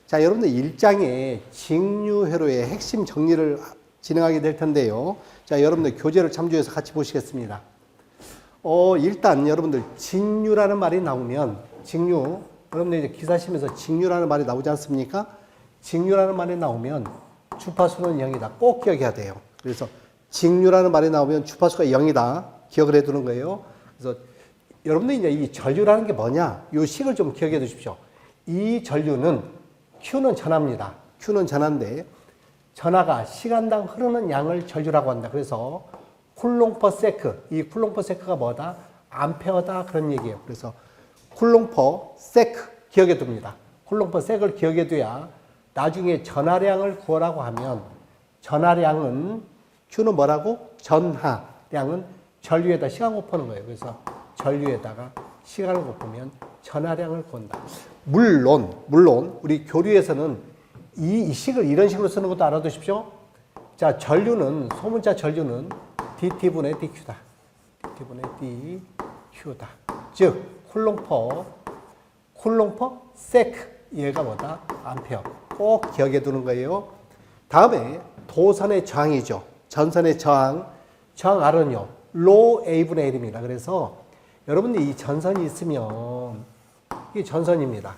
자, 여러분들 1장에 직류회로의 핵심 정리를 진행하게 될 텐데요. 자, 여러분들 교재를 참조해서 같이 보시겠습니다. 일단 여러분들 직류라는 말이 나오면 직류, 여러분들 이제 기사시면서 직류라는 말이 나오지 않습니까? 직류라는 말이 나오면 주파수는 0이다. 꼭 기억해야 돼요. 그래서 직류라는 말이 나오면 주파수가 0이다. 기억을 해 두는 거예요. 그래서 여러분들 이제 이 전류라는 게 뭐냐? 이 식을 좀 기억해 두십시오. 이 전류는 Q는 전하입니다. Q는 전하인데 전하가 시간당 흐르는 양을 전류라고 한다. 그래서 쿨롱 퍼 세크, 이 쿨롱 퍼 세크가 뭐다? 암페어다 그런 얘기예요. 그래서 쿨롱 퍼 세크 기억해 둡니다. 쿨롱 퍼 세크를 기억해 둬야 나중에 전하량을 구하라고 하면 전하량은 Q는 뭐라고? 전하량은 전류에다 시간 곱하는 거예요. 그래서 전류에다가 시간을 곱하면 전하량을 구한다. 물론 우리 교류에서는 이 식을 이런 식으로 쓰는 것도 알아두십시오. 자, 전류는 소문자 전류는 dT분의 dQ다. dT분의 dQ다. 즉 쿨롱 퍼 세크 얘가 뭐다? 암페어. 꼭 기억해 두는 거예요. 다음에 도선의 저항이죠. 전선의 저항 R은요. 로 A분의 1입니다. 그래서 여러분들이 이 전선이 있으면 이게 전선입니다.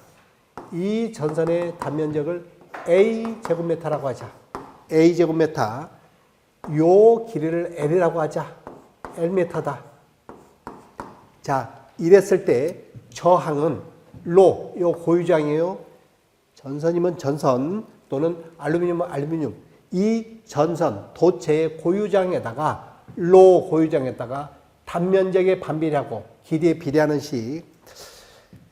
이 전선의 단면적을 A 제곱미터라고 하자. A 제곱미터. 요 길이를 L이라고 하자. L미터다. 자, 이랬을 때 저항은 로, 요 고유장이에요. 전선이면 전선 또는 알루미늄은 알루미늄. 이 전선 도체의 고유장에다가 로 고유장에다가 단면적에 반비례하고 길이에 비례하는 식.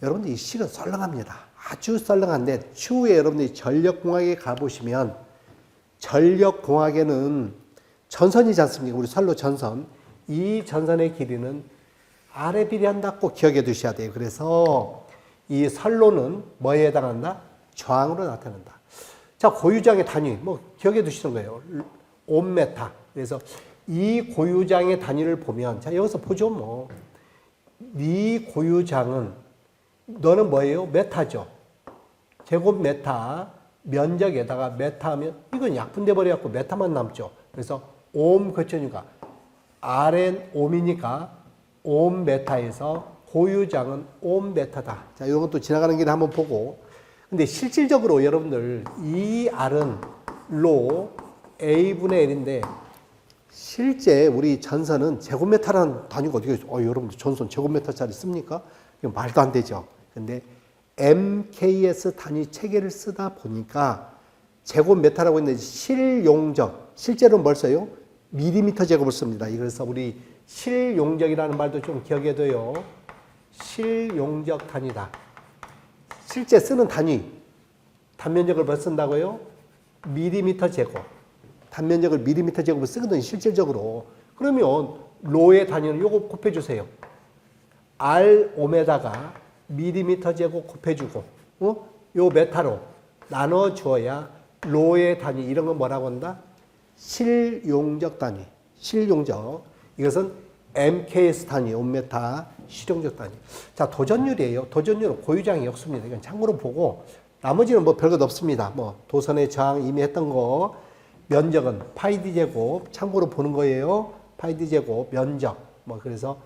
여러분들 이 식은 썰렁합니다. 아주 썰렁한데 추후에 여러분들이 전력공학에 가보시면 전력공학에는 전선이지 않습니까? 우리 선로 전선. 이 전선의 길이는 R에 비례한다. 꼭 기억해 두셔야 돼요. 그래서 이 선로는 뭐에 해당한다? 저항으로 나타난다. 자, 고유장의 단위 뭐 기억해 두시는 거예요. 옴메타. 그래서 이 고유장의 단위를 보면 자, 여기서 보죠 뭐. 이 고유장은 너는 뭐예요? 메타죠. 제곱메타 면적에다가 메타 하면 이건 약분돼 버려갖고 메타만 남죠. 그래서 옴 거쳐니까 Rn 옴이니까 옴 메타에서 고유장은 옴 메타다. 자, 이런 것도 지나가는 길에 한번 보고. 근데 실질적으로 여러분들 이 R은 로 A분의 L인데 실제 우리 전선은 제곱미터라는 단위가 어떻게 있어요? 여러분들 전선 제곱미터짜리 씁니까? 이거 말도 안 되죠. 근데 MKS 단위 체계를 쓰다 보니까 제곱미터라고 했는데 실용적, 실제로 뭘 써요? 밀리미터 제곱을 씁니다. 그래서 우리 실용적이라는 말도 좀 기억해 둬요. 실용적 단위다. 실제 쓰는 단위, 단면적을 뭐 쓴다고요? 밀리미터 제곱. 단면적을 밀리미터 제곱을 쓰거든요, 실질적으로. 그러면 로의 단위는 요거 곱해주세요. R 옴에다가 밀리미터 제곱 곱해주고, 요 메타로 나눠주어야 로의 단위, 이런 건 뭐라고 한다? 실용적 단위. 실용적. 이것은 MKS 단위, 옴메타, 실용적 단위. 자, 도전율이에요. 도전율은 고유장이 없습니다. 이건 참고로 보고, 나머지는 뭐 별것 없습니다. 뭐, 도선의 저항 이미 했던 거, 면적은 파이 d 제곱, 참고로 보는 거예요. 파이 d 제곱, 면적. 뭐, 그래서,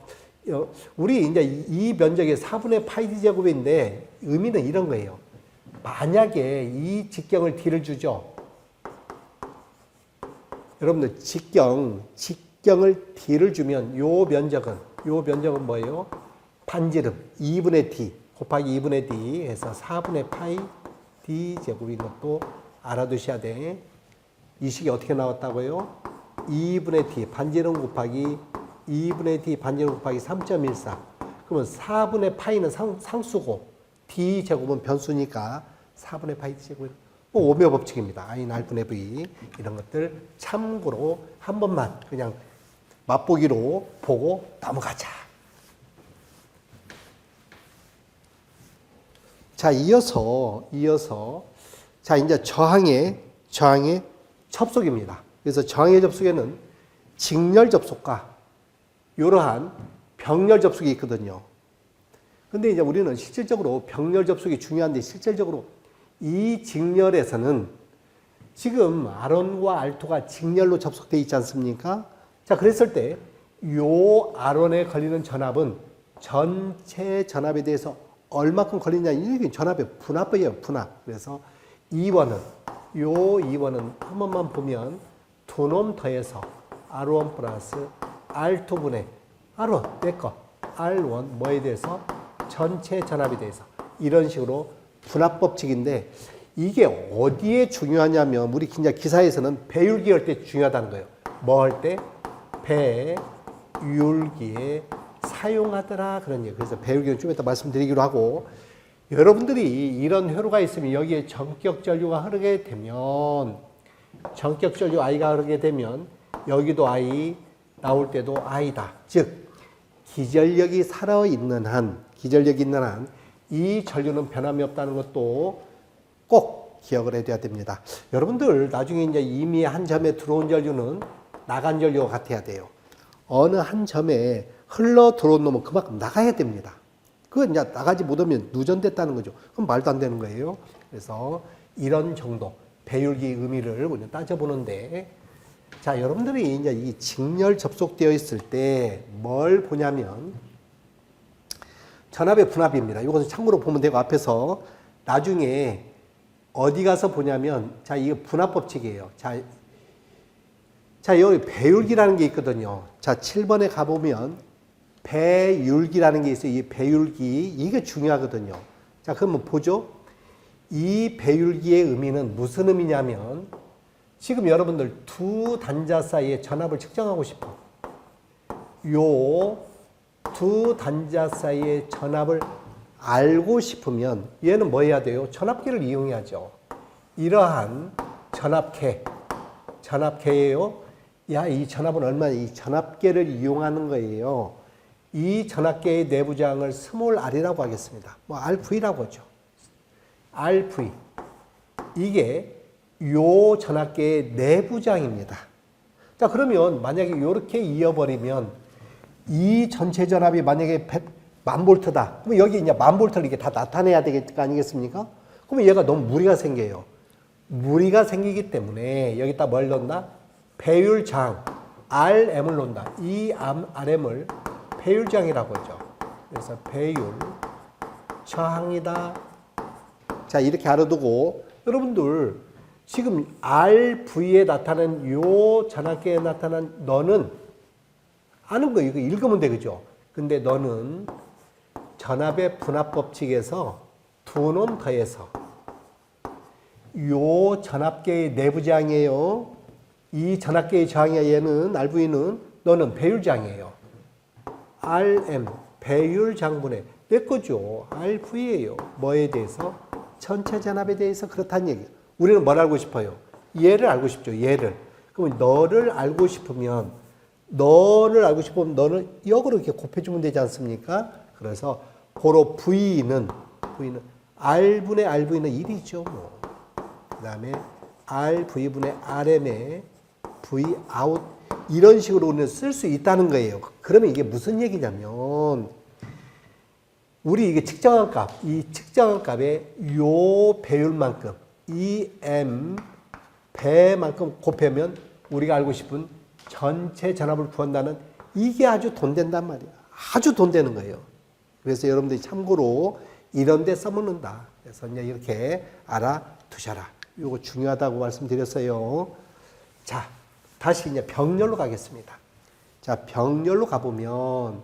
우리 이제 이 면적의 4분의 파이 d 제곱인데, 의미는 이런 거예요. 만약에 이 직경을 D를 주죠. 여러분들, 직경을 D를 주면 요 면적은 뭐예요? 반지름 2분의 D 곱하기 2분의 D 해서 4분의 파이 D 제곱인 것도 알아두셔야 돼. 이 식이 어떻게 나왔다고요? 2분의 D 반지름 곱하기 2분의 D 반지름 곱하기 3.14. 그러면 4분의 파이는 상수고 D 제곱은 변수니까 4분의 파이 D 제곱. 오묘 법칙입니다. I R분의 V 이런 것들 참고로 한 번만 그냥 맛보기로 보고 넘어가자. 자, 이어서 자, 이제 저항의 접속입니다. 그래서 저항의 접속에는 직렬 접속과 이러한 병렬 접속이 있거든요. 근데 이제 우리는 실질적으로 병렬 접속이 중요한데 실질적으로 이 직렬에서는 지금 R1과 R2가 직렬로 접속되어 있지 않습니까? 자, 그랬을 때 요 R1에 걸리는 전압은 전체 전압에 대해서 얼마큼 걸리냐, 이게 전압의 분압이에요, 분압. 그래서 E1은, 요 E1은 한 번만 보면 두 놈 더해서 R1 플러스 R2분의 R1, 내 거, R1 뭐에 대해서? 전체 전압에 대해서. 이런 식으로 분압 법칙인데, 이게 어디에 중요하냐면, 우리 기사에서는 배율기 할 때 중요하다는 거예요. 뭐 할 때? 배율기에 사용하더라, 그런 얘기. 그래서 배율기는 좀 이따 말씀드리기로 하고, 여러분들이 이런 회로가 있으면 여기에 전격 전류가 흐르게 되면, 전격 전류 I가 흐르게 되면 여기도 I, 나올 때도 I다. 즉 기전력이 살아있는 한, 기전력이 있는 한 이 전류는 변함이 없다는 것도 꼭 기억을 해둬야 됩니다. 여러분들 나중에 이제 이미 한 점에 들어온 전류는 나간 전류와 같아야 돼요. 어느 한 점에 흘러 들어온 놈은 그만큼 나가야 됩니다. 그건 이제 나가지 못하면 누전됐다는 거죠. 그럼 말도 안 되는 거예요. 그래서 이런 정도 배율기 의미를 우리는 따져보는데, 자, 여러분들이 이제 이 직렬 접속되어 있을 때 뭘 보냐면 전압의 분압입니다. 이것은 참고로 보면 되고, 앞에서 나중에 어디 가서 보냐면, 자, 이게 분압 법칙이에요. 자, 여기 배율기라는 게 있거든요. 자, 7번에 가보면 배율기라는 게 있어요. 이 배율기, 이게 중요하거든요. 자, 그러면 보죠. 이 배율기의 의미는 무슨 의미냐면, 지금 여러분들 두 단자 사이의 전압을 측정하고 싶어. 요 두 단자 사이의 전압을 알고 싶으면 얘는 뭐 해야 돼요? 전압계를 이용해야죠. 이러한 전압계예요. 야, 이 전압은 얼마냐? 이 전압계를 이용하는 거예요. 이 전압계의 내부장을 스몰 r이라고 하겠습니다. 뭐 RV라고 하죠. RV. 이게 요 전압계의 내부장입니다. 자, 그러면 만약에 이렇게 이어버리면 이 전체 전압이 만약에 10,000볼트다. 그럼 여기 이제 10,000볼트를 이렇게 다 나타내야 될 거 아니겠습니까? 그러면 얘가 너무 무리가 생겨요. 무리가 생기기 때문에 여기다 뭘 넣나? 배율장, RM을 넣는다. 이 RM을 배율장이라고 하죠. 그래서 배율 저항이다. 자, 이렇게 알아두고, 여러분들 지금 RV에 나타난 요 전압계에 나타난 너는 아는 거 이거 읽으면 되겠죠. 근데 너는 전압의 분압 법칙에서 두 놈 더해서 요 전압계의 내부장이에요. 이 전압계의 저항이야. 얘는 RV는, 너는 배율장이에요. RM 배율장분의 내 거죠. RV예요. 뭐에 대해서? 전체 전압에 대해서 그렇다는 얘기예요. 우리는 뭘 알고 싶어요? 얘를 알고 싶죠. 얘를. 그러면 너를 알고 싶으면 너는 역으로 이렇게 곱해주면 되지 않습니까? 그래서 고로 V는 R분의 RV는 1이죠. 뭐. 그 다음에 RV분의 RM의 V 아웃, 이런 식으로 우리는 쓸 수 있다는 거예요. 그러면 이게 무슨 얘기냐면, 우리 이게 측정한 값, 이 측정한 값에 요 배율만큼, 이 M 배만큼 곱하면 우리가 알고 싶은 전체 전압을 구한다는, 이게 아주 돈 된단 말이야. 아주 돈 되는 거예요. 그래서 여러분들이 참고로 이런 데 써먹는다. 그래서 이제 이렇게 알아두셔라. 이거 중요하다고 말씀드렸어요. 자, 다시 이제 병렬로 가겠습니다. 자, 병렬로 가보면,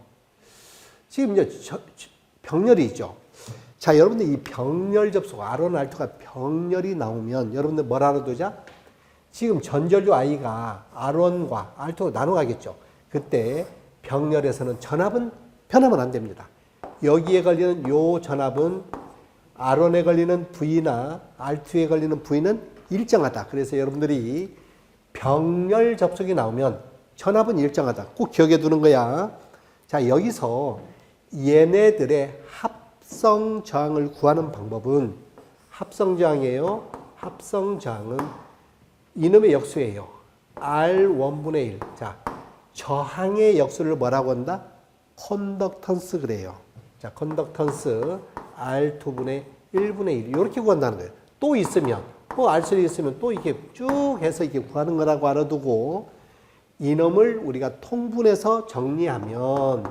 지금 이제 병렬이 있죠. 자, 여러분들 이 병렬 접속, R1, R2가 병렬이 나오면 여러분들 뭘 알아두자? 지금 전전류 I가 R1과 R2가 나눠가겠죠. 그때 병렬에서는 전압은 변하면 안 됩니다. 여기에 걸리는 요 전압은 R1에 걸리는 V나 R2에 걸리는 V는 일정하다. 그래서 여러분들이 병렬 접속이 나오면 전압은 일정하다. 꼭 기억해 두는 거야. 자, 여기서 얘네들의 합성 저항을 구하는 방법은, 합성 저항이에요. 합성 저항은 이놈의 역수예요. R1분의 1. 자, 저항의 역수를 뭐라고 한다? 컨덕턴스 그래요. 자, 컨덕턴스 R2분의 1분의 1. 이렇게 구한다는 거예요. 또 있으면, 알수리 있으면 또 이렇게 쭉 해서 이렇게 구하는 거라고 알아두고, 이놈을 우리가 통분해서 정리하면,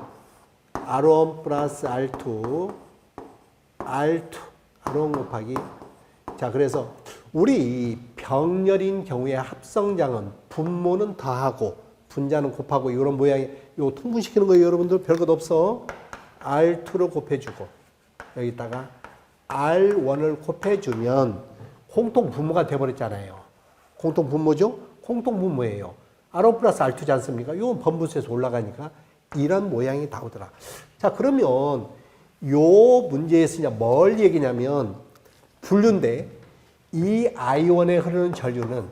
R1 플러스 R2, R1 곱하기. 자, 그래서 우리 병렬인 경우에 합성장은 분모는 더하고, 분자는 곱하고, 이런 모양이, 요 통분시키는 거예요, 여러분들. 별것 없어. R2를 곱해주고, 여기다가 R1을 곱해주면, 공통 분모가 돼버렸잖아요. 공통 분모죠? 공통 분모예요. R1 플러스 R2지 않습니까? 이건 번분수에서 올라가니까 이런 모양이 나오더라. 자, 그러면 요 문제에서 이제 뭘 얘기냐면 분류인데 이 I1에 흐르는 전류는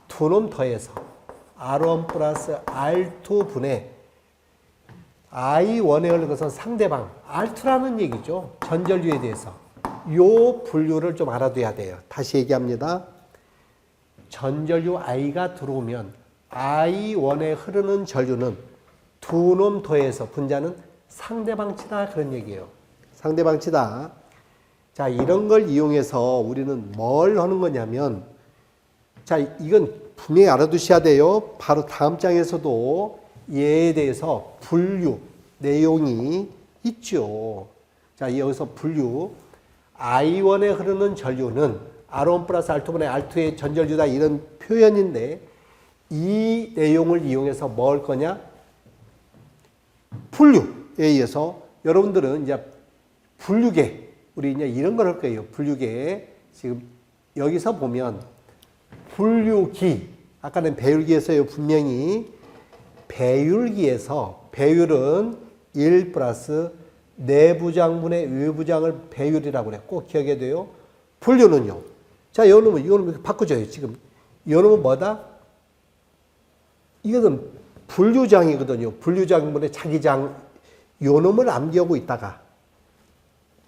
두 놈 더해서 R1 플러스 R2분의 I1에 흐르는 것은 상대방 R2라는 얘기죠. 전전류에 대해서. 요 분류를 좀 알아둬야 돼요. 다시 얘기합니다. 전전류 I가 들어오면 I1에 흐르는 전류는 두 놈 더해서 분자는 상대방치다, 그런 얘기예요. 상대방치다. 자, 이런 걸 이용해서 우리는 뭘 하는 거냐면, 자, 이건 분명히 알아두셔야 돼요. 바로 다음 장에서도 얘에 대해서 분류 내용이 있죠. 자, 여기서 분류. I1에 흐르는 전류는 R1 플러스 R2분의 R2의 전전류다, 이런 표현인데 이 내용을 이용해서 뭘 할 거냐? 분류에 의해서 여러분들은 이제 분류계, 우리 이제 이런 걸 할 거예요. 분류계. 지금 여기서 보면 분류기, 아까는 배율기에서요. 분명히 배율기에서 배율은 1 플러스 내부장분의 외부장을 배율이라고 그래. 꼭 기억해야 돼요. 분류는요. 자, 이거는 바꾸죠. 지금 이거는 뭐다? 이거는 분류장이거든요. 분류장분의 자기장, 요 놈을 암기하고 있다가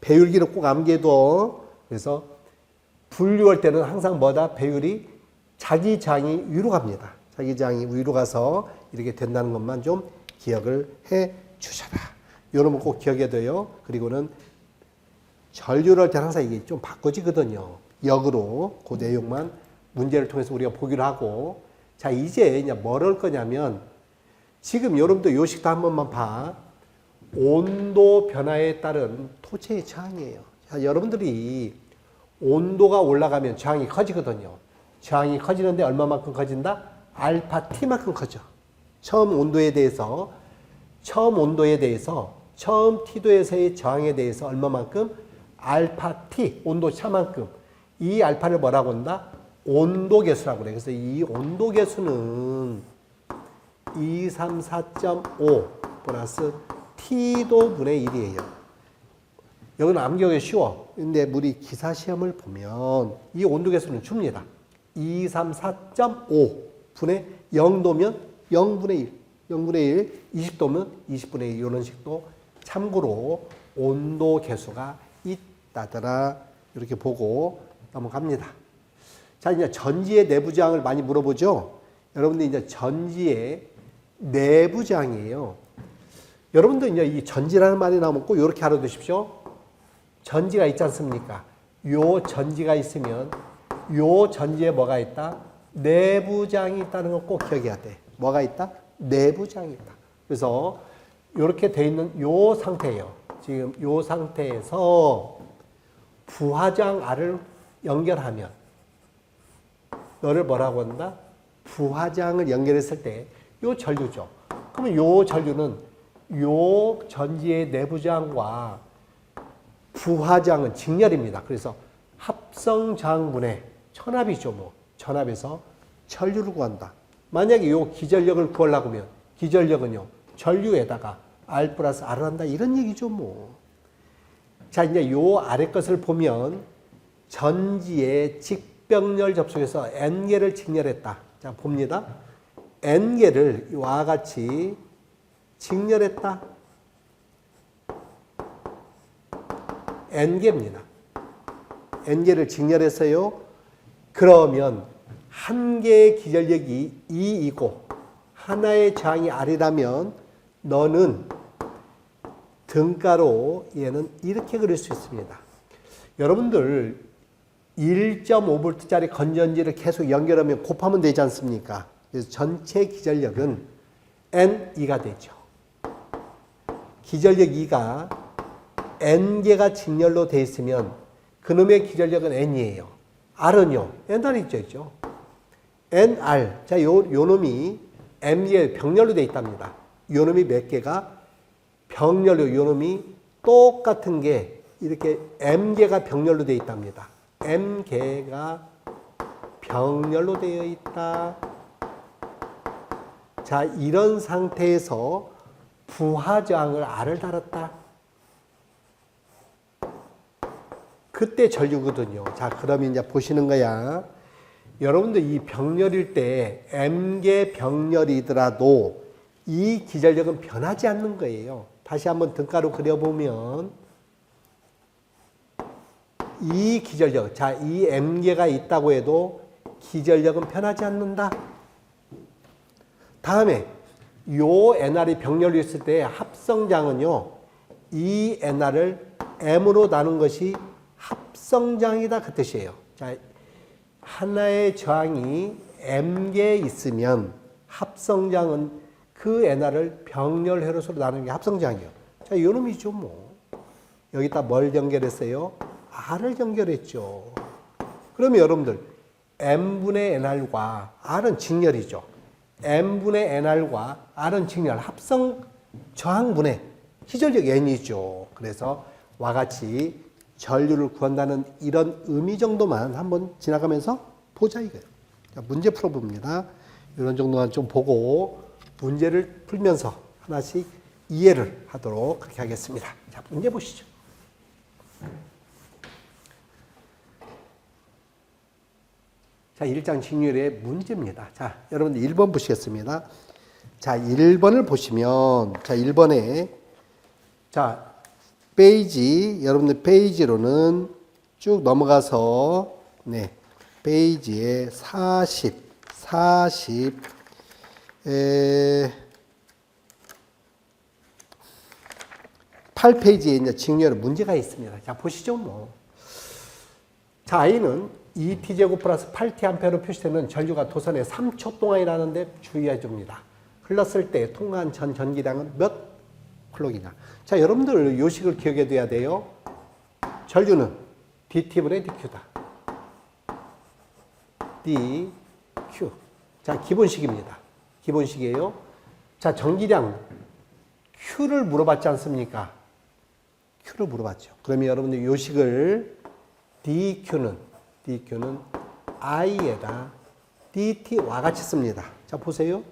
배율기를 꼭 암기해둬. 그래서 분류할 때는 항상 뭐다? 배율이 자기장이 위로 갑니다. 자기장이 위로 가서 이렇게 된다는 것만 좀 기억을 해 주셔라. 요놈은 꼭 기억해야 돼요. 그리고는 전류를 할 때 항상 이게 좀 바꿔지거든요. 역으로 그 내용만 문제를 통해서 우리가 보기로 하고. 자, 이제 뭘 할 거냐면 지금 여러분들 요식도 한 번만 봐. 온도 변화에 따른 토체의 저항이에요. 자, 여러분들이 온도가 올라가면 저항이 커지거든요. 저항이 커지는데 얼마만큼 커진다? 알파 T만큼 커져. 처음 온도에 대해서 처음 T도에서의 저항에 대해서 얼마만큼? 알파 T, 온도 차만큼. 이 알파를 뭐라고 한다? 온도계수라고 그래. 그래서 이 온도계수는 234.5 플러스 T도 분의 1이에요. 여기는 암기하기 쉬워. 근데 우리 기사시험을 보면 이 온도계수는 줍니다. 234.5 분의 0도면 0분의 1. 0분의 1, 20도면 20분의 1, 이런 식도 참고로 온도 계수가 있다더라. 이렇게 보고 넘어갑니다. 자, 이제 전지의 내부저항을 많이 물어보죠. 여러분들 이제 전지의 내부저항이에요. 여러분들 이제 이 전지라는 말이 나오면 꼭 이렇게 알아두십시오. 전지가 있지 않습니까? 요 전지가 있으면 요 전지에 뭐가 있다? 내부저항이 있다는 거 꼭 기억해야 돼. 뭐가 있다? 내부저항이 있다. 그래서 이렇게 돼 있는 요 상태예요. 지금 요 상태에서 부하장 R을 연결하면 너를 뭐라고 한다? 부하장을 연결했을 때 요 전류죠. 그러면 요 전류는 요 전지의 내부저항과 부하장은 직렬입니다. 그래서 합성저항분의 천합이죠. 뭐 천합에서 전류를 구한다. 만약에 요 기전력을 구하려고 하면 기전력은요 전류에다가 R 플러스 R을 한다, 이런 얘기죠. 뭐. 자, 이제 요 아래 것을 보면 전지의 직병렬 접속에서 N개를 직렬했다. 자, 봅니다. N개를 이와 같이 직렬했다. N개입니다. N개를 직렬했어요. 그러면 한 개의 기전력이 2이고 하나의 저항이 R이라면 너는 등가로 얘는 이렇게 그릴 수 있습니다. 여러분들 1.5V짜리 건전지를 계속 연결하면 곱하면 되지 않습니까? 그래서 전체 기전력은 N2가 되죠. 기전력 2가 N개가 직렬로 되어 있으면 그놈의 기전력은 N이에요. R은요, NR이죠. NR. 자, 요 놈이 M개 병렬로 되어 있답니다. 요 놈이 몇 개가 병렬로, 요 놈이 똑같은 게 이렇게 M개가 병렬로 되어 있답니다. M개가 병렬로 되어 있다. 자, 이런 상태에서 부하저항을 R을 달았다. 그때 전류거든요. 자, 그러면 이제 보시는 거야. 여러분들 이 병렬일 때 M개 병렬이더라도 이 기전력은 변하지 않는 거예요. 다시 한번 등가로 그려보면 이 기전력, 자, 이 M개가 있다고 해도 기전력은 변하지 않는다. 다음에 요 NR이 병렬로 있을 때 합성장은요, 이 NR을 M으로 나눈 것이 합성장이다, 그 뜻이에요. 자, 하나의 저항이 M개 있으면 합성장은 그 NR을 병렬 회로수로 나누는 게 합성장이에요. 자, 요 놈이죠, 뭐. 여기다 뭘 연결했어요? R을 연결했죠. 그러면 여러분들 M분의 NR과 R은 직렬이죠. M분의 NR과 R은 직렬, 합성 저항분의 기전력 N이죠. 그래서 와 같이 전류를 구한다는 이런 의미 정도만 한번 지나가면서 보자 이거예요. 자, 문제 풀어봅니다. 이런 정도만 좀 보고 문제를 풀면서 하나씩 이해를 하도록 그렇게 하겠습니다. 자, 문제 보시죠. 자, 1장 직률의 문제입니다. 자, 여러분들 1번 보시겠습니다. 자, 1번을 보시면, 자, 1번에, 자, 페이지, 여러분들 페이지로는 쭉 넘어가서, 네, 페이지에 8페이지에 이제 직렬 문제가 있습니다. 자, 보시죠, 뭐. 자, I는 2T제곱 플러스 8T아mpero 표시되는 전류가 도선에 3초 동안이라는데 주의해 줍니다. 흘렀을 때 통과한 전 전기량은 몇 쿨록이냐. 자, 여러분들 요식을 기억해 둬야 돼요. 전류는 dT분의 dQ다. dQ. 자, 기본식입니다. 기본식이에요. 자, 전기량 Q를 물어봤지 않습니까? Q를 물어봤죠. 그러면 여러분들 요식을 dQ는 I에다 dT와 같이 씁니다. 자, 보세요.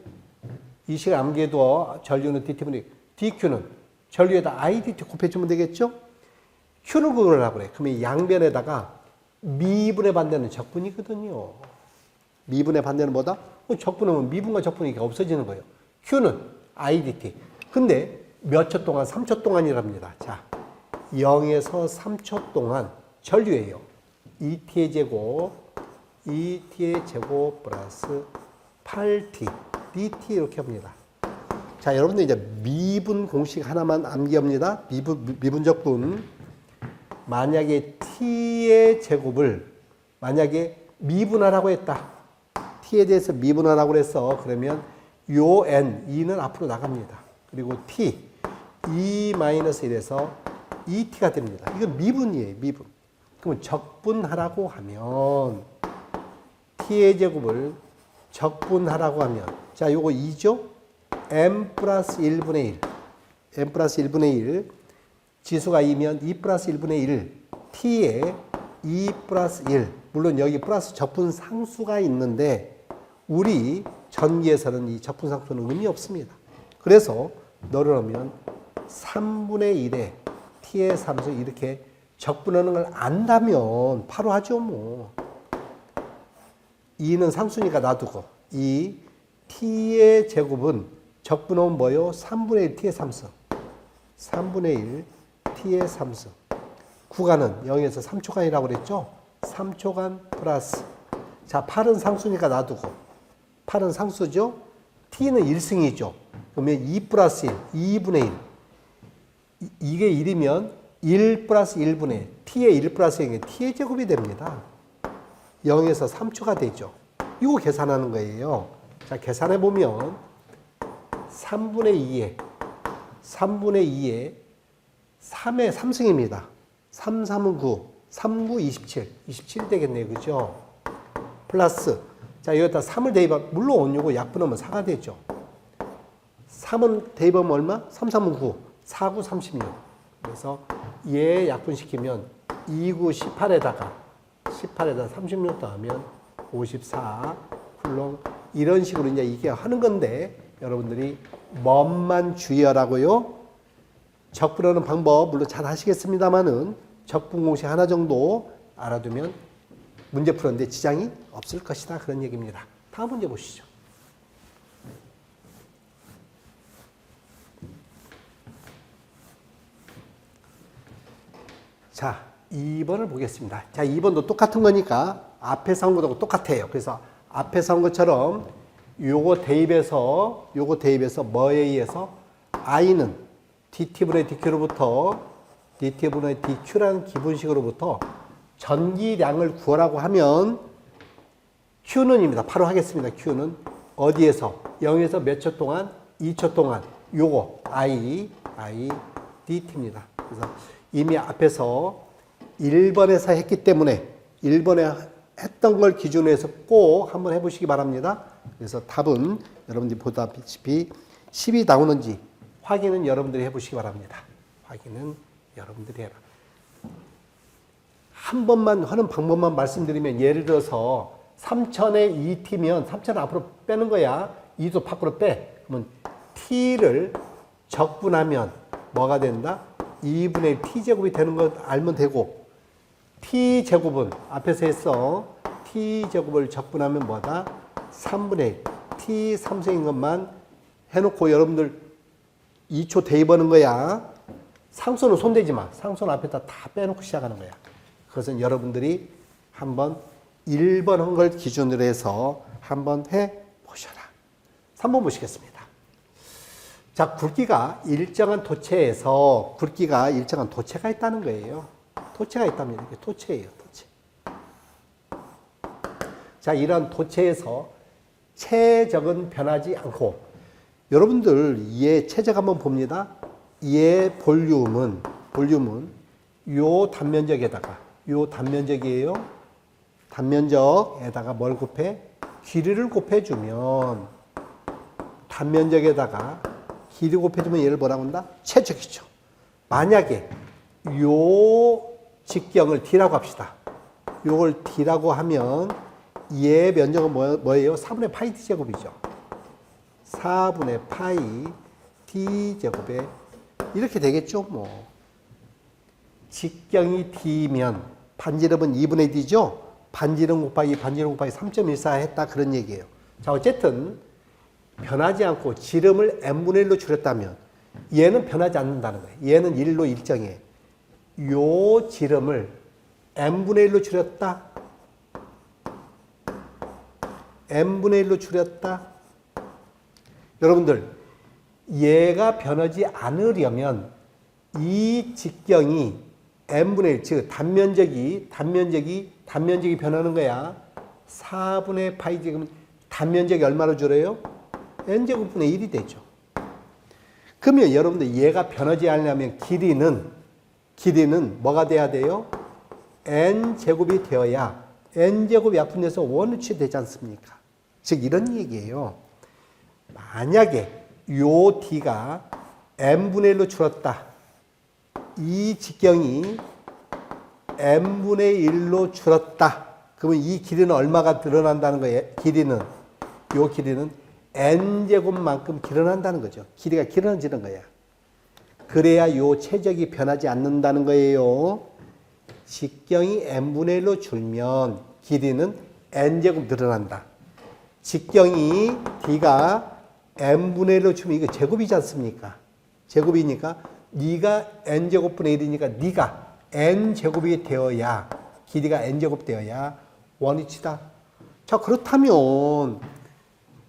이 식을 암기해도 전류는 dT분의 dQ는 전류에다 I dt 곱해주면 되겠죠? Q를 구하라고 그래. 그러면 양변에다가 미분의 반대는 적분이거든요. 미분의 반대는 뭐다? 적분하면 미분과 적분이 없어지는 거예요. Q는 I dt. 근데 몇 초 동안? 3초 동안이랍니다. 자, 0에서 3초 동안 전류예요. 2t의 제곱 플러스 8t dt 이렇게 합니다. 자, 여러분들 이제 미분 공식 하나만 암기합니다. 미분 적분. 만약에 t의 제곱을 만약에 미분하라고 했다. t에 대해서 미분하라고 그랬어. 그러면 요 n, 2는 앞으로 나갑니다. 그리고 t, 2-1에서 2t가 됩니다. 이건 미분이에요, 미분. 그러면 적분하라고 하면 t의 제곱을 적분하라고 하면 자, 요거 2죠? m 플러스 1분의 1 m 플러스 1분의 1 지수가 2면 2 플러스 1분의 1 t에 2 플러스 1 물론 여기 플러스 적분 상수가 있는데 우리 전기에서는 이 적분 상수는 의미 없습니다. 그래서 너를 하면 3분의 1에 t의 3수 이렇게 적분하는 걸 안다면 바로 하죠, 뭐. 2는 상수니까 놔두고 이 t의 제곱은 적분하면 뭐요? 3분의 1 t의 3수. 3분의 1 t의 3수. 구간은 0에서 3초간이라고 그랬죠? 3초간 플러스. 자, 8은 상수니까 놔두고. 8은 상수죠? t는 1승이죠. 그러면 2 플러스 1, 2분의 1. 이게 1이면 1 플러스 1분의 t의 1 플러스 0이 t의 제곱이 됩니다. 0에서 3초가 되죠. 이거 계산하는 거예요. 자, 계산해 보면 3분의 2에 3의 3승입니다. 3, 3은 9, 3, 9, 27. 27 되겠네요. 그죠? 플러스, 자, 여기다 3을 대입하면, 물론 요거 약분하면 4가 되죠. 3은 대입하면 얼마? 3, 3은 9, 4, 9, 36. 그래서 얘 약분시키면 2, 9, 18에다가 36 더하면 54 쿨롱. 이런 식으로 이제 이게 하는 건데, 여러분들이 뭐만 주의하라고요? 적분하는 방법 물론 잘 하시겠습니다만은 적분 공식 하나 정도 알아두면 문제 풀었는데 지장이 없을 것이다. 그런 얘기입니다. 다음 문제 보시죠. 자, 2번을 보겠습니다. 자, 2번도 똑같은 거니까 앞에서 한 것하고 똑같아요. 그래서 앞에서 한 것처럼 요거 대입해서 뭐에 의해서 i는 dt분의 dq로부터 dt분의 dq라는 기본식으로부터 전기량을 구하라고 하면 q는입니다. 바로 하겠습니다. q는 어디에서 0에서 몇 초 동안 2초 동안 요거 i dt입니다. 그래서 이미 앞에서 1번에서 했기 때문에 1번에 했던 걸 기준으로 해서 꼭 한번 해보시기 바랍니다. 그래서 답은 여러분들이 보다시피 10이 나오는지 확인은 여러분들이 해보시기 바랍니다. 확인은 여러분들이 해라. 한 번만 하는 방법만 말씀드리면 예를 들어서 3,000에 2t면 3,000을 앞으로 빼는 거야. 2도 밖으로 빼. 그러면 t를 적분하면 뭐가 된다? 2분의 t제곱이 되는 거 알면 되고 t제곱은 앞에서 했어. t제곱을 적분하면 뭐다? 3분의 1. t 3승인 것만 해놓고 여러분들 2초 대입하는 거야. 상수는 손대지 마. 상수는 앞에다 다 빼놓고 시작하는 거야. 그것은 여러분들이 한번 1번 한 걸 기준으로 해서 한번 해보셔라. 3번 보시겠습니다. 자, 굵기가 일정한 토체에서 굵기가 일정한 토체가 있다는 거예요. 토체가 있다면 이게 토체예요. 토체. 자, 이런 토체에서 최적은 변하지 않고 여러분들 얘 최적 한번 봅니다. 얘 볼륨은 요 단면적에다가 요 단면적이에요. 단면적에다가 뭘 곱해? 길이를 곱해주면 단면적에다가 길이 곱해주면 얘를 뭐라고 한다? 최적이죠. 만약에 요 직경을 D라고 합시다. 요걸 D라고 하면 얘 면적은 뭐예요? 4분의 파이 D제곱이죠. 4분의 파이 D제곱에 이렇게 되겠죠. 뭐 직경이 D면 반지름은 2분의 D죠. 반지름 곱하기 3.14 했다. 그런 얘기예요. 자, 어쨌든 변하지 않고 지름을 n분의 1로 줄였다면 얘는 변하지 않는다는 거예요. 얘는 1로 일정해. 요 지름을 n분의 1로 줄였다. n분의 1로 줄였다. 여러분들 얘가 변하지 않으려면 이 직경이 n분의 1, 즉 단면적이 변하는 거야. 4분의 파이 제곱은 단면적이 얼마로 줄어요? n제곱분의 1이 되죠. 그러면 여러분들 얘가 변하지 않으려면 길이는 뭐가 돼야 돼요? n제곱이 되어야 n제곱 약분돼서 원위치 되지 않습니까? 즉 이런 얘기예요. 만약에 요 d가 n분의 1로 줄었다. 이 직경이 n분의 1로 줄었다. 그러면 이 길이는 얼마가 늘어난다는 거예요? 요 길이는 n제곱만큼 길어난다는 거죠. 길이가 길어지는 거야. 그래야 요 최적이 변하지 않는다는 거예요. 직경이 n분의 1로 줄면 길이는 n제곱 늘어난다. 직경이 d가 n분의 1로 줄면 이거 제곱이지 않습니까? 제곱이니까 네가 n제곱분의 1이니까 네가 n제곱이 되어야 길이가 n제곱 되어야 원위치다. 자, 그렇다면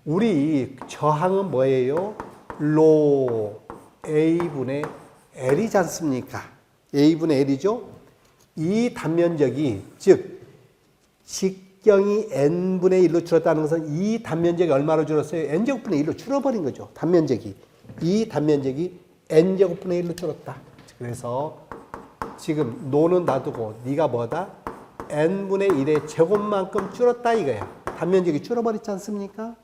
우리 저항은 뭐예요? 로 A분의 L이지 않습니까? A분의 L이죠. 이 단면적이 즉 직경이 n분의 1로 줄었다는 것은 이 단면적이 얼마로 줄었어요? n제곱분의 1로 줄어버린 거죠. 단면적이. 이 단면적이 n제곱분의 1로 줄었다. 그래서 지금 노는 놔두고 네가 뭐다? n분의 1의 제곱만큼 줄었다 이거야. 단면적이 줄어버렸지 않습니까?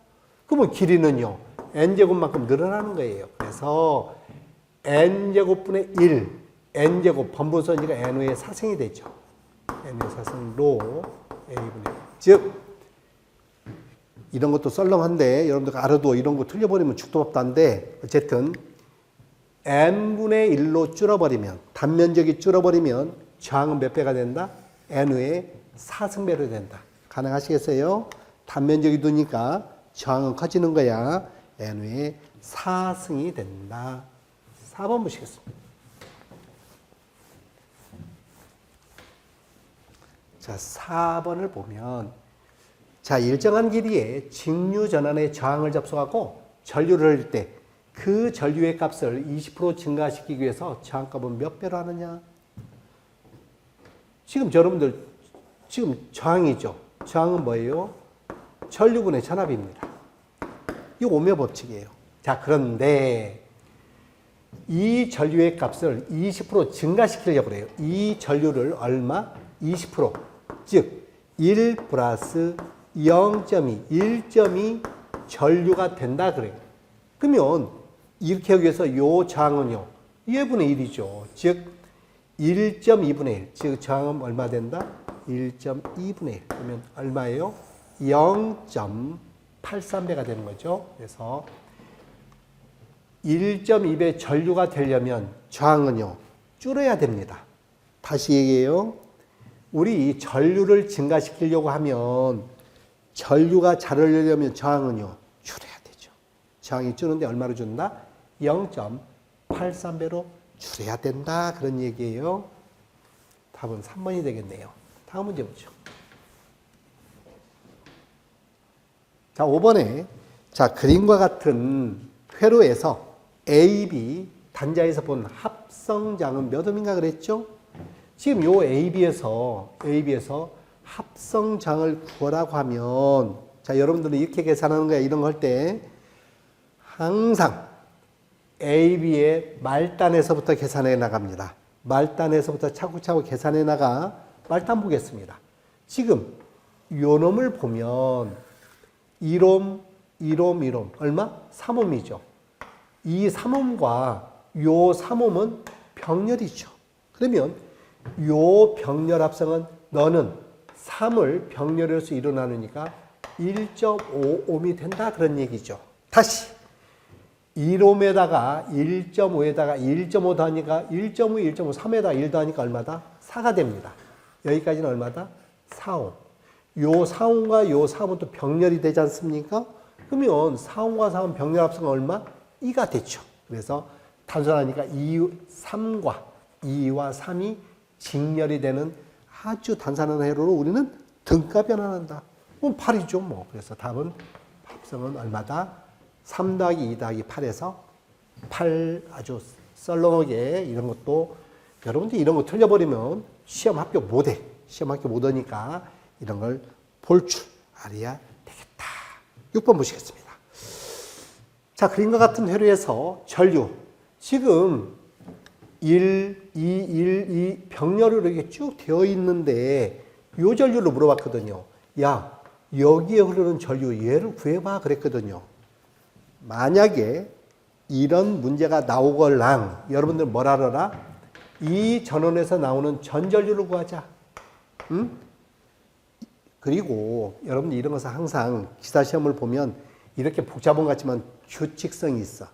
그러면 길이는요. n제곱만큼 늘어나는 거예요. 그래서 n제곱분의 1, n제곱 번분선이가 n의 사승이 되죠. n의 사승로 a분의 1. 즉 이런 것도 썰렁한데 여러분들 알아도 이런 거 틀려버리면 죽도 없다는데 어쨌든 n분의 1로 줄어버리면 단면적이 줄어버리면 저항은 몇 배가 된다? n의 4승배로 된다. 가능하시겠어요? 단면적이 두니까 저항은 커지는 거야. n의 4승이 된다. 4번 보시겠습니다. 자, 4번을 보면 자, 일정한 길이의 직류 전환의 저항을 접속하고 전류를 흘릴 때 그 전류의 값을 20% 증가시키기 위해서 저항값은 몇 배로 하느냐? 지금 여러분들 지금 저항이죠. 저항은 뭐예요? 전류분의 전압입니다. 이 오묘 법칙이에요. 자, 그런데 이 전류의 값을 20% 증가시키려고 그래요. 이 전류를 얼마? 20%. 즉, 1 플러스 0.2, 1.2 전류가 된다 그래요. 그러면 이렇게 하기 위해서 요 저항은요. 1분의 1이죠. 즉, 1.2분의 1. 즉, 저항은 얼마 된다? 1.2분의 1. 그러면 얼마예요? 0.83배가 되는 거죠. 그래서 1.2배 전류가 되려면 저항은요. 줄여야 됩니다. 다시 얘기해요. 우리 이 전류를 증가시키려고 하면 전류가 잘 흐르려면 저항은요. 줄여야 되죠. 저항이 줄는데 얼마로 준다? 0.83배로 줄여야 된다. 그런 얘기예요. 답은 3번이 되겠네요. 다음 문제 보죠. 자, 5번에 자, 그림과 같은 회로에서 AB 단자에서 본 합성장은 몇 옴인가 그랬죠? 지금 요 AB에서 합성장을 구하라고 하면 자, 여러분들은 이렇게 계산하는 거야. 이런 거 할 때 항상 AB의 말단에서부터 계산해 나갑니다. 말단에서부터 차곡차곡 계산해 나가. 말단 보겠습니다. 지금 요 놈을 보면 1옴, 1옴, 1옴 얼마? 3옴이죠. 이 3옴과 요 3옴은 병렬이죠. 그러면 요 병렬 합성은 너는 3을 병렬에서 일어나니까 1.5옴이 된다 그런 얘기죠. 다시 1옴에다가 1.5에다가 1.5 더하니까 1.5, 1.5, 3에다가 1 더하니까 얼마다? 4가 됩니다. 여기까지는 얼마다? 4옴. 요 4옴과 요 4옴은 또 병렬이 되지 않습니까? 그러면 4옴과 4옴 병렬 합성은 얼마? 2가 되죠. 그래서 단순하니까 3과 2와 3이 직렬이 되는 아주 단순한 회로로 우리는 등가 변환한다. 그럼 8이죠, 뭐. 그래서 답은 합성은 얼마다? 3 더하기 2 더하기 8에서 8 아주 썰렁하게 이런 것도 여러분들 이런 거 틀려버리면 시험 합격 못해. 시험 합격 못하니까 이런 걸 볼 줄 알아야 되겠다. 6번 보시겠습니다. 자, 그림과 같은 회로에서 전류. 지금 1, 2, 1, 2 병렬으로 이렇게 쭉 되어 있는데 요 전류를 물어봤거든요. 야, 여기에 흐르는 전류 얘를 구해봐 그랬거든요. 만약에 이런 문제가 나오걸랑 여러분들 뭐라 그러라? 이 전원에서 나오는 전전류를 구하자. 응? 그리고 여러분들 이런 것은 항상 기사시험을 보면 이렇게 복잡한 것 같지만 규칙성이 있어.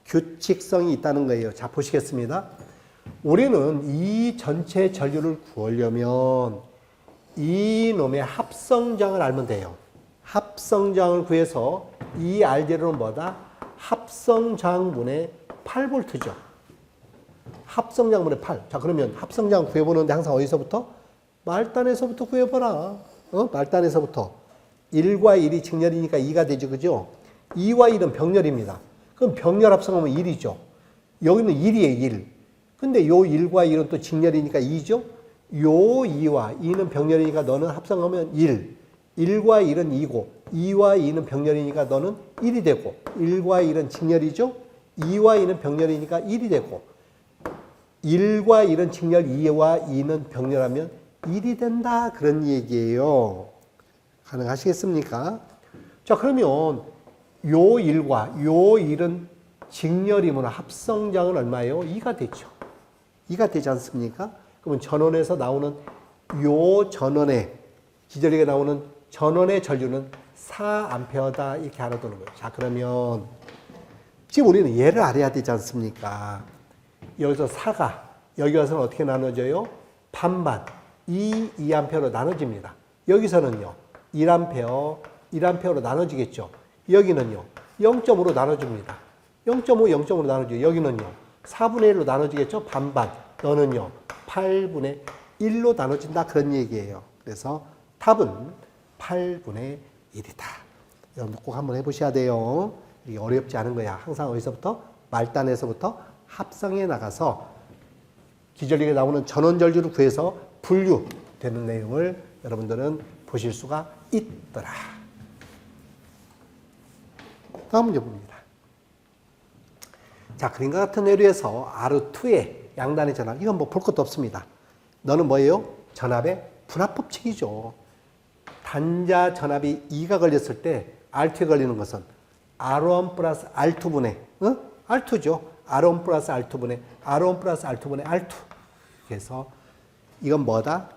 규칙성이 있다는 거예요. 자, 보시겠습니다. 우리는 이 전체 전류를 구하려면 이 놈의 합성장을 알면 돼요. 합성장을 구해서 이 알제로는 뭐다? 합성장분의 8V죠. 합성장분의 8. 자, 그러면 합성장 구해보는데 항상 어디서부터? 말단에서부터 구해보라. 말단에서부터. 1과 1이 직렬이니까 2가 되죠. 그죠? 2와 1은 병렬입니다. 그럼 병렬 합성하면 1이죠. 여기는 1이에요, 1. 근데 요 1과 1은 또 직렬이니까 2죠? 요 2와 2는 병렬이니까 너는 합성하면 1. 1과 1은 2고 2와 2는 병렬이니까 너는 1이 되고 1과 1은 직렬이죠? 2와 2는 병렬이니까 1이 되고 1과 1은 직렬 2와 2는 병렬하면 1이 된다. 그런 얘기예요. 가능하시겠습니까? 자, 그러면 요 1과 요 1은 직렬이면 합성장은 얼마예요? 2가 되죠. 2가 되지 않습니까? 그러면 전원에서 나오는 요 전원에 기절리가 나오는 전원의 전류는 4A다 이렇게 알아두는 거예요. 자, 그러면 지금 우리는 얘를 알아야 되지 않습니까? 여기서 4가 여기 와서는 어떻게 나눠져요? 반반 2A로 나눠집니다. 여기서는요 1A, 1A로 나눠지겠죠. 여기는요 0.5로 나눠줍니다. 0.5, 0.5로 나눠지고 여기는요 4분의 1로 나눠지겠죠. 반반. 너는요 8분의 1로 나눠진다. 그런 얘기예요. 그래서 답은 8분의 1이다. 여러분들 꼭 한번 해보셔야 돼요. 이게 어렵지 않은 거야. 항상 어디서부터? 말단에서부터 합성해 나가서 기절리가 나오는 전원전류를 구해서 분류되는 내용을 여러분들은 보실 수가 있더라. 다음 문제 봅니다. 자, 그림과 같은 회로에서 R2의 양단의 전압, 이건 뭐 볼 것도 없습니다. 너는 뭐예요? 전압의 분압법칙이죠. 단자 전압이 2가 걸렸을 때 R2에 걸리는 것은 R1 플러스 R2분의 R2죠. R1 플러스 R2분의 R1 플러스 R2분의 R2. 그래서 이건 뭐다?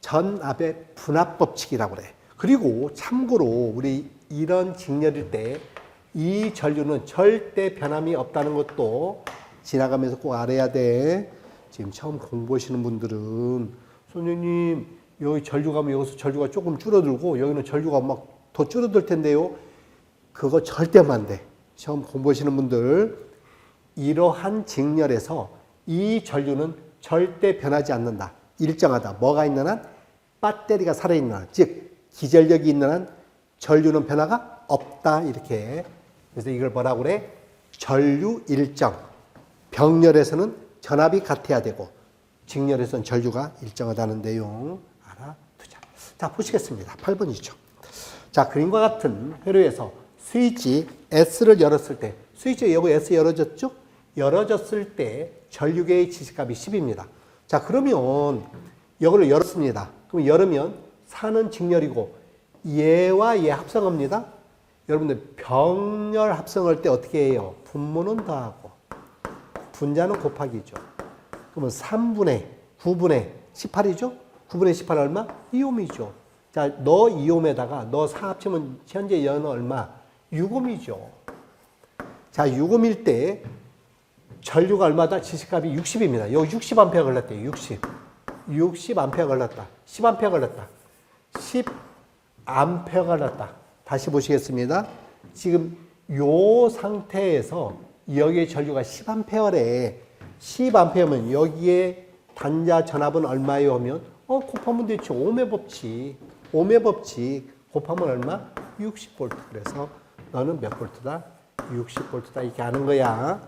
전압의 분압법칙이라고 그래. 그리고 참고로 우리 이런 직렬일 때 이 전류는 절대 변함이 없다는 것도 지나가면서 꼭 알아야 돼. 지금 처음 공부하시는 분들은 선생님 여기 전류 가면 여기서 전류가 조금 줄어들고 여기는 전류가 막 더 줄어들 텐데요. 그거 절대 안 돼. 처음 공부하시는 분들 이러한 직렬에서 이 전류는 절대 변하지 않는다. 일정하다. 뭐가 있는 한? 배터리가 살아있는 한. 즉 기전력이 있는 한 전류는 변화가 없다. 이렇게. 그래서 이걸 뭐라고 그래? 전류 일정. 병렬에서는 전압이 같아야 되고 직렬에서는 전류가 일정하다는 내용 알아두자. 자, 보시겠습니다. 8번이죠. 자, 그림과 같은 회로에서 스위치 S를 열었을 때 스위치 여기 S 열어졌죠? 열어졌을 때 전류계의 지시값이 10입니다. 자, 그러면 이거를 열었습니다. 그럼 열으면 4는 직렬이고 얘와 얘 합성합니다. 여러분들 병렬 합성할 때 어떻게 해요? 분모는 더하고 분자는 곱하기죠. 그러면 3분의 9분의 18이죠? 9분의 18 얼마? 2옴이죠. 자, 너 2옴에다가 너 4 합치면 현재 연은 얼마? 6옴이죠. 자, 6옴일 때 전류가 얼마다? 지시값이 60입니다. 여기 60A 걸렸대요. 60A 걸렸다. 10A 걸렸다. 10A 걸렸다. 다시 보시겠습니다. 지금 요 상태에서 여기에 전류가 10A래. 10A면 여기에 단자 전압은 얼마예요? 하면 곱하면 되죠. ohm의 법칙. ohm의 법칙 곱하면 얼마? 60V. 그래서 너는 몇 볼트다? 60V다. 이렇게 하는 거야.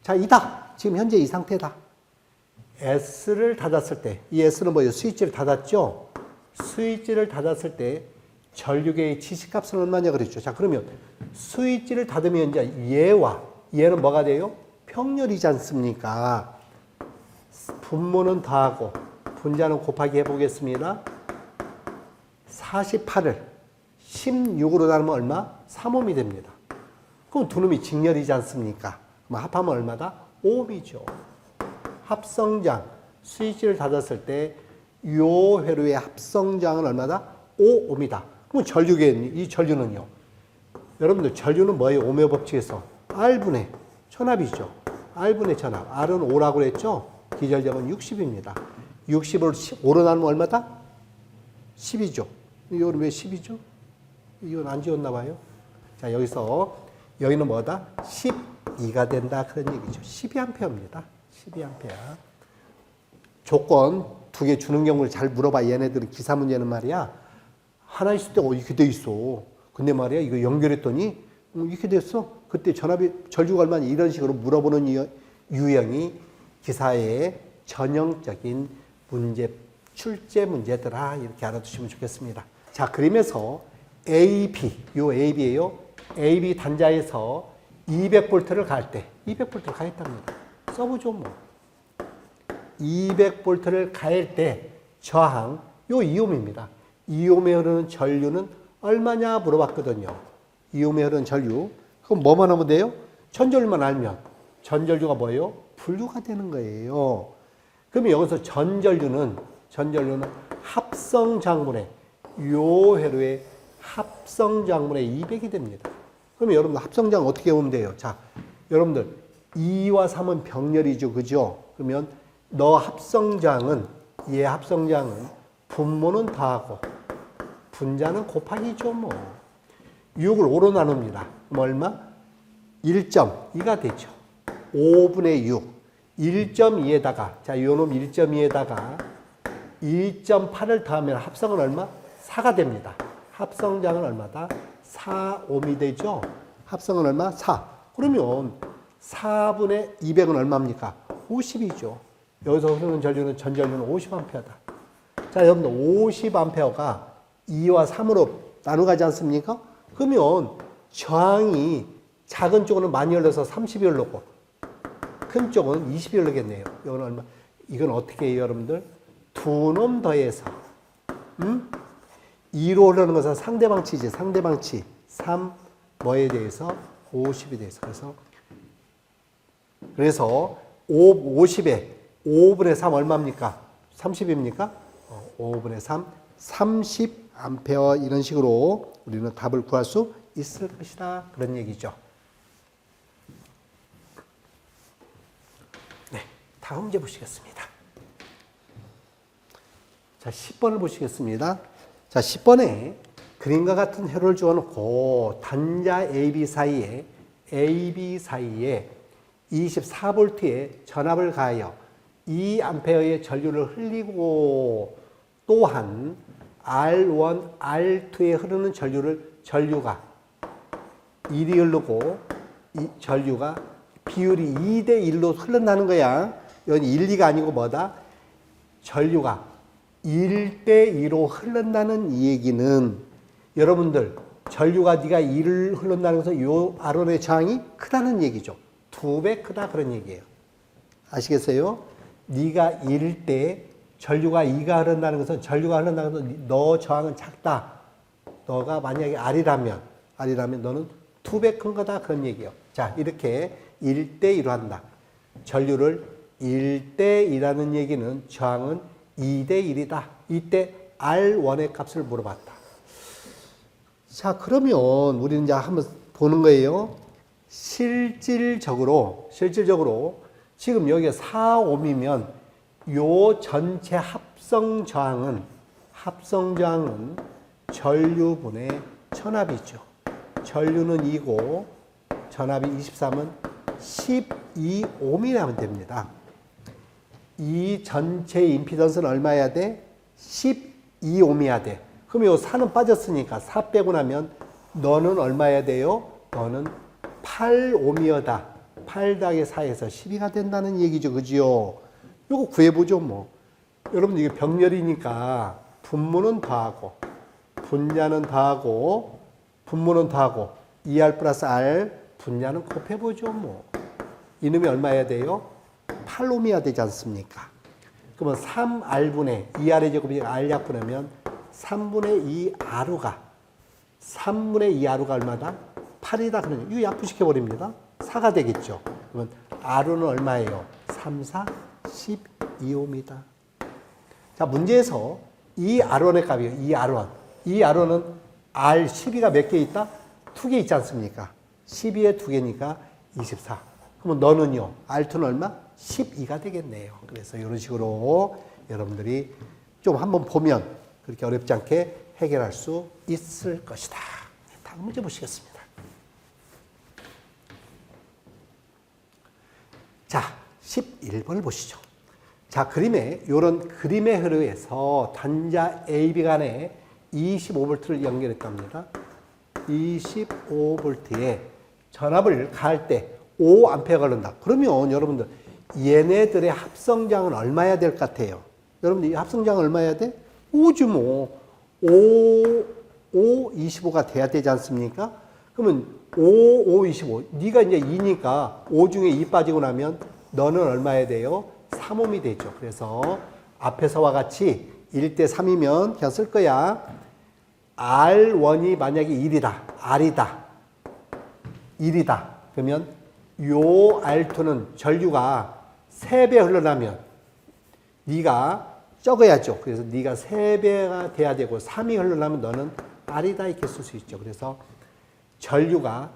자, 이다. 지금 현재 이 상태다. S를 닫았을 때, 이 S는 뭐예요? 스위치를 닫았죠? 스위치를 닫았을 때 전류계의 지시값은 얼마냐 그랬죠. 자, 그러면 스위치를 닫으면 이제 얘는 뭐가 돼요? 평렬이지 않습니까? 분모는 더하고 분자는 곱하기 해보겠습니다. 48을 16으로 나누면 얼마? 3옴이 됩니다. 그럼 두 놈이 직렬이지 않습니까? 그럼 합하면 얼마다? 5옴이죠. 합성장, 스위치를 닫았을 때 요 회로의 합성장은 얼마다? 5옴이다. 그럼 이 전류는요. 여러분들 전류는 뭐예요? ohm의 법칙에서 R분의 전압이죠. R분의 전압. R은 5라고 그랬죠? 기전력은 60입니다. 60을 5로 나누면 얼마다? 10이죠. 이건 왜 10이죠? 이건 안 지웠나 봐요. 자, 여기는 뭐다? 12가 된다. 그런 얘기죠. 12A입니다. 12A. 조건 2개 주는 경우를 잘 물어봐. 얘네들은 기사 문제는 말이야. 하나 있을 때 이렇게 돼 있어. 근데 말이야 이거 연결했더니 이렇게 됐어. 그때 전류가 얼마냐 이런 식으로 물어보는 유형이 기사의 전형적인 문제, 출제 문제더라. 이렇게 알아두시면 좋겠습니다. 자, 그림에서 AB, 요 AB예요. AB 단자에서 200볼트를 갈 때, 200볼트를 가했답니다. 써보죠, 뭐. 200볼트를 가할 때 저항, 요 2옴입니다. 2옴에 흐르는 전류는 얼마냐 물어봤거든요. 2옴에 흐르는 전류. 그럼 뭐만 하면 돼요? 전전류만 알면 전전류가 뭐예요? 분류가 되는 거예요. 그러면 여기서 전전류는 합성장분의 요 회로의 합성장분의 200이 됩니다. 그러면 여러분들 합성장 어떻게 보면 돼요? 자, 여러분들 2와 3은 병렬이죠. 그죠? 그러면 너 합성장은, 얘 합성장은 분모는 더하고 분자는 곱하기죠. 뭐 6을 5로 나눕니다. 그럼 얼마? 1.2가 되죠. 5분의 6. 1.2에다가, 자, 요 놈 1.2에다가 2.8을 더하면 합성은 얼마? 4가 됩니다. 합성장은 얼마다? 4옴이 되죠. 합성은 얼마? 4. 그러면 4분의 200은 얼마입니까? 50이죠. 여기서 흐르는 전류는 전전류는 50A다. 자, 여러분들 50A가 2와 3으로 나눠가지 않습니까? 그러면 저항이 작은 쪽은 많이 흘러서 30이 흘렀고 큰 쪽은 20이 흘르겠네요. 이건 얼마? 이건 어떻게 해요, 여러분들? 두 놈 더해서 2로 흐르는 것은 상대방치지. 상대방치 3 뭐에 대해서? 50에 대해서. 그래서 50에 5분의 3 얼마입니까? 30입니까? 5분의 3 30A 이런 식으로 우리는 답을 구할 수 있을 것이다. 그런 얘기죠. 네, 다음 문제 보시겠습니다. 자, 10번을 보시겠습니다. 자, 10번에 그림과 같은 회로를 주어놓고 단자 AB 사이에 24V의 전압을 가하여 2A의 전류를 흘리고 또한 R1, R2에 흐르는 전류가 1이 흐르고 이 전류가 비율이 2대 1로 흐른다는 거야. 이건 1, 2가 아니고 뭐다? 전류가 1대 2로 흐른다는 이 얘기는 여러분들 전류가 네가 1을 흐른다는 것은 요 R1의 저항이 크다는 얘기죠. 2배 크다 그런 얘기예요. 아시겠어요? 네가 1일 때 전류가 2가 흐른다는 것은 전류가 흐른다는 것은 너 저항은 작다. 너가 만약에 R이라면 너는 2배 큰 거다 그런 얘기예요. 자, 이렇게 1대 1로 한다. 전류를 1대 2라는 얘기는 저항은 2대 1이다. 이때 R1의 값을 물어봤다. 자, 그러면 우리는 이제 한번 보는 거예요. 실질적으로 지금 여기가 4옴이면 요 전체 합성 저항은 전류분의 전압이죠. 전류는 2고 전압이 23은 12옴이라면 됩니다. 이 전체 임피던스는 얼마여야 돼? 12옴이어야 돼. 그럼 요 4는 빠졌으니까 4 빼고 나면 너는 얼마여야 돼요? 너는 8옴이어다. 8 더하기 4에서 12가 된다는 얘기죠. 그지요? 요거 구해보죠, 뭐. 여러분, 이게 병렬이니까 분모는 더하고, 분자는 더하고, 2R 플러스 R, 분자는 곱해보죠, 뭐. 이놈이 얼마여야 돼요? 8옴이어야 되지 않습니까? 그러면 3R분의 2R의 제곱이 R 약분하면 3분의 2R가 얼마다? 8이다. 그러면 이거 약분시켜버립니다. 4가 되겠죠. 그러면 R은 얼마예요? 3, 4, 12옴이다. 자, 문제에서 이 R1의 값이에요. 이 R1은 R12가 몇 개 있다? 2개 있지 않습니까? 12에 2개니까 24. 그러면 너는요, R2는 얼마? 12가 되겠네요. 그래서 이런 식으로 여러분들이 좀 한번 보면 그렇게 어렵지 않게 해결할 수 있을 것이다. 다음 문제 보시겠습니다. 자, 11번을 보시죠. 자, 이런 그림의 흐름에서 단자 AB 간에 25V를 연결했답니다. 25V에 전압을 가할 때 5A가 흐른다. 그러면 여러분들 얘네들의 합성장은 얼마야 될 것 같아요? 여러분들 이 합성장은 얼마야 돼? 5죠 뭐. 5, 25가 돼야 되지 않습니까? 그러면 5, 25. 네가 이제 2니까 5 중에 2 빠지고 나면 너는 얼마야 돼요? 3옴이 되죠. 그래서 앞에서와 같이 1대 3이면 그냥 쓸 거야. R1이 만약에 1이다. R이다. 1이다. 그러면 요 R2는 전류가 3배 흘러나면 네가 적어야죠. 그래서 네가 3배가 돼야 되고 3이 흘러나면 너는 R이다 이렇게 쓸 수 있죠. 그래서 전류가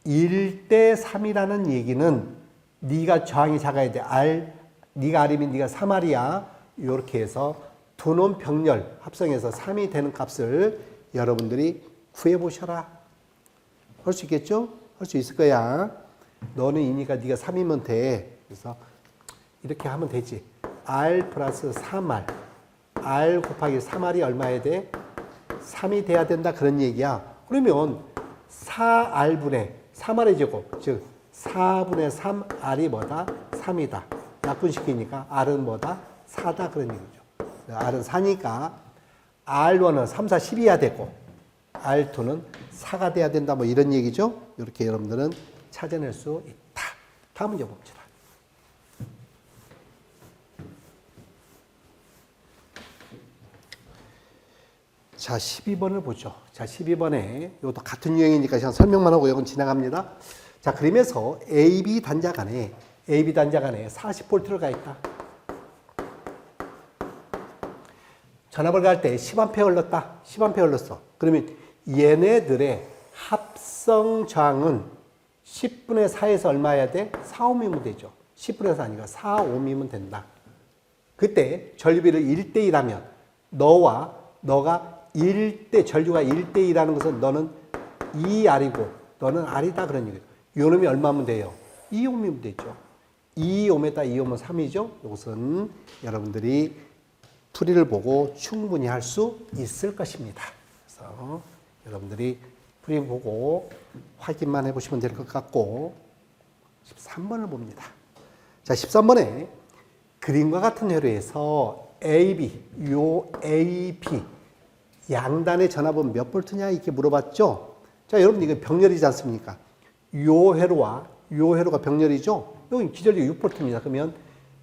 1대 3이라는 얘기는 네가 저항이 작아야 돼. 네가 R이면 네가 3R이야. 이렇게 해서 두 놈 병렬 합성해서 3이 되는 값을 여러분들이 구해보셔라. 할 수 있겠죠? 할 수 있을 거야. 너는 2니까 네가 3이면 돼. 그래서 이렇게 하면 되지. R 플러스 3R. R 곱하기 3R이 얼마야 돼? 3이 돼야 된다. 그런 얘기야. 그러면 4R분의 3R의 제곱, 즉 4분의 3R이 뭐다? 3이다. 약분시키니까 R은 뭐다? 4다. 그런 얘기죠. R은 4니까 R1은 3, 4, 10이어야 되고 R2는 4가 돼야 된다. 뭐 이런 얘기죠. 이렇게 여러분들은 찾아낼 수 있다. 다음 문제 봅시다. 자, 12번을 보죠. 자, 12번에 이것도 같은 유형이니까 그냥 설명만 하고 이건 지나갑니다. 자, 그림에서 AB 단자 간에 40V를 가 있다. 전압을 갈 때 10A 흘렀다. 10A 흘렀어. 그러면 얘네들의 합성 저항은 10분의 4에서 얼마여야 돼? 4옴이면 되죠. 10분의 4니까 4옴이면 된다. 그때 전류비를 1대1하면 너가 전류가 1대2라는 것은 너는 2R이고 너는 R이다 그런 얘기예요. 요놈이 얼마면 돼요? 2옴이면 되죠. 2옴에다 2옴은 3이죠. 이것은 여러분들이 풀이를 보고 충분히 할 수 있을 것입니다. 그래서 여러분들이 풀이 보고 확인만 해보시면 될 것 같고 13번을 봅니다. 자, 13번에 그림과 같은 회로에서 AB, 요 AP 양단의 전압은 몇 볼트냐 이렇게 물어봤죠. 자, 여러분 이거 병렬이지 않습니까? 요 회로가 병렬이죠. 여기 기전류 6볼트입니다. 그러면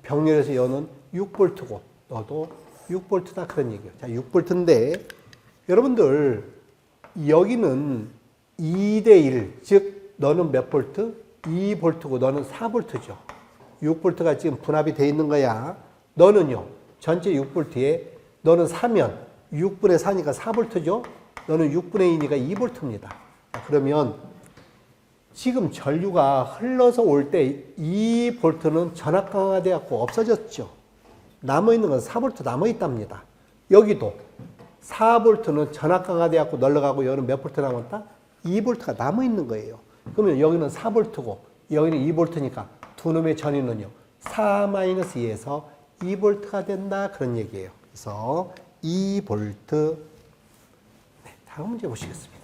병렬에서 여는 6볼트고 너도 6볼트다 그런 얘기예요. 자, 6볼트인데 여러분들 여기는 2대1 즉 너는 몇 볼트? 2볼트고 너는 4볼트죠. 6볼트가 지금 분합이 돼 있는 거야. 너는요. 전체 6볼트에 너는 4면 6분의 4니까 4볼트죠. 너는 6분의 2니까 2볼트입니다. 그러면 지금 전류가 흘러서 올 때 2볼트는 전압 강화가 되었고 없어졌죠. 남아있는 건 4볼트 남아있답니다. 여기도 4볼트는 전압 강화가 되었고 널러가고 여기는 몇 볼트 남았다? 2볼트가 남아있는 거예요. 그러면 여기는 4볼트고 여기는 2볼트니까 두 놈의 전위는요. 4-2에서 2볼트가 된다. 그런 얘기예요. 그래서 2볼트. 네, 다음 문제 보시겠습니다.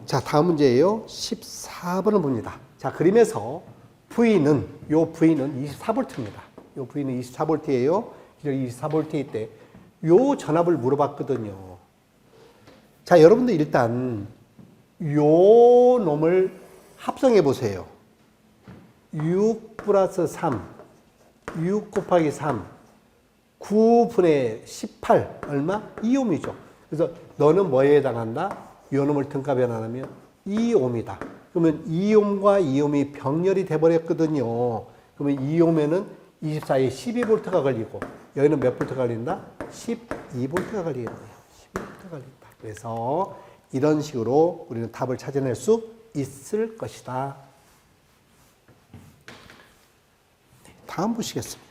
자, 다음 문제예요. 14번을 봅니다. 자, 그림에서 V는 24V입니다. 요 V는 24V예요. 24V일 때 요 전압을 물어봤거든요. 자, 여러분들 일단 요 놈을 합성해 보세요. 6 플러스 3, 6 곱하기 3, 9분의 18, 얼마? 2옴이죠. 그래서 너는 뭐에 해당한다? 요 놈을 등가 변환하면 2옴이다. 그러면 2옴과 2옴이 병렬이 돼버렸거든요. 그러면 2옴에는 24에 12V가 걸리고 여기는 몇 볼트가 걸린다? 12V가 걸리겠네요. 12V가 걸린다. 그래서 이런 식으로 우리는 답을 찾아낼 수 있을 것이다. 네, 다음 보시겠습니다.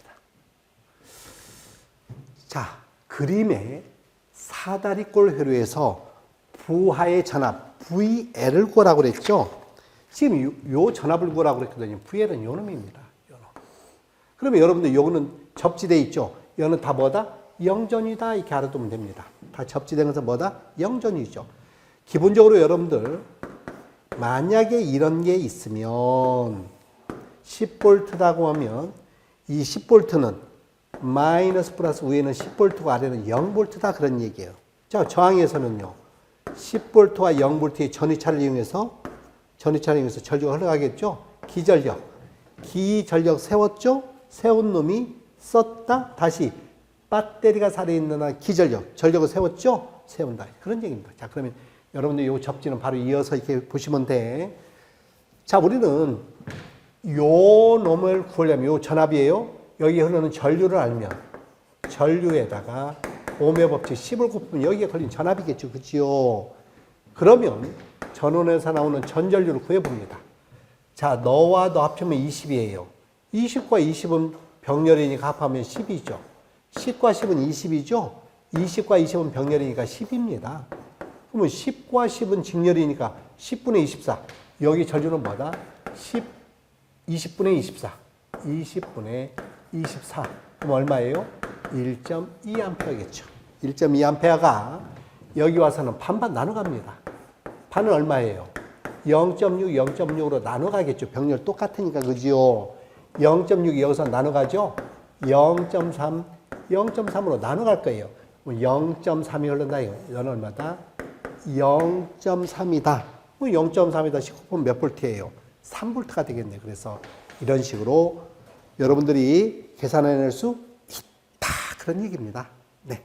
자, 그림의 사다리꼴 회로에서 부하의 전압 VL을 구하라고 그랬죠. 지금 요 전압을 구하라고 그랬거든요. VL은 요 놈입니다. 요 놈. 그러면 여러분들 요거는 접지돼 있죠. 요는 다 뭐다? 영전이다. 이렇게 알아두면 됩니다. 다 접지된 것은 뭐다? 영전이죠. 기본적으로 여러분들 만약에 이런 게 있으면 10V라고 하면 이 10V는 마이너스 플러스 위에는 10V고 아래는 0V다 그런 얘기예요. 자, 저항에서는요. 10V와 0V의 전위차를 이용해서 전류가 흘러가겠죠. 기전력 세웠죠. 세운 놈이 썼다. 다시 배터리가 살아있는 한 전력을 세웠죠. 세운다. 그런 얘기입니다. 자, 그러면 여러분들 이 접지는 바로 이어서 이렇게 보시면 돼. 자, 우리는 요 놈을 구하려면 요 전압이에요. 여기 흐르는 전류를 알면 전류에다가 ohm의 법칙 10을 곱하면 여기에 걸린 전압이겠죠. 그치요? 그러면 전원에서 나오는 전전류를 구해봅니다. 자, 너와 너 합치면 20이에요. 20과 20은 병렬이니까 합하면 10이죠. 10과 10은 20이죠. 20과 20은 병렬이니까 10입니다. 그러면 10과 10은 직렬이니까 10분의 24. 여기 전류는 뭐다? 20분의 24. 20분의 24. 그럼 얼마예요? 1.2A겠죠. 1.2A가 여기 와서는 반반 나눠갑니다. 반은 얼마예요? 0.6, 0.6으로 나눠가겠죠. 병렬 똑같으니까, 그지요? 0.6이 여기서 나눠가죠? 0.3, 0.3으로 나눠갈 거예요. 0.3이 흐른다. 이건 얼마다? 0.3이다. 0.3이다. 19분 몇 볼트예요? 3볼트가 되겠네. 그래서 이런 식으로 여러분들이 계산해낼 수 있다. 그런 얘기입니다. 네.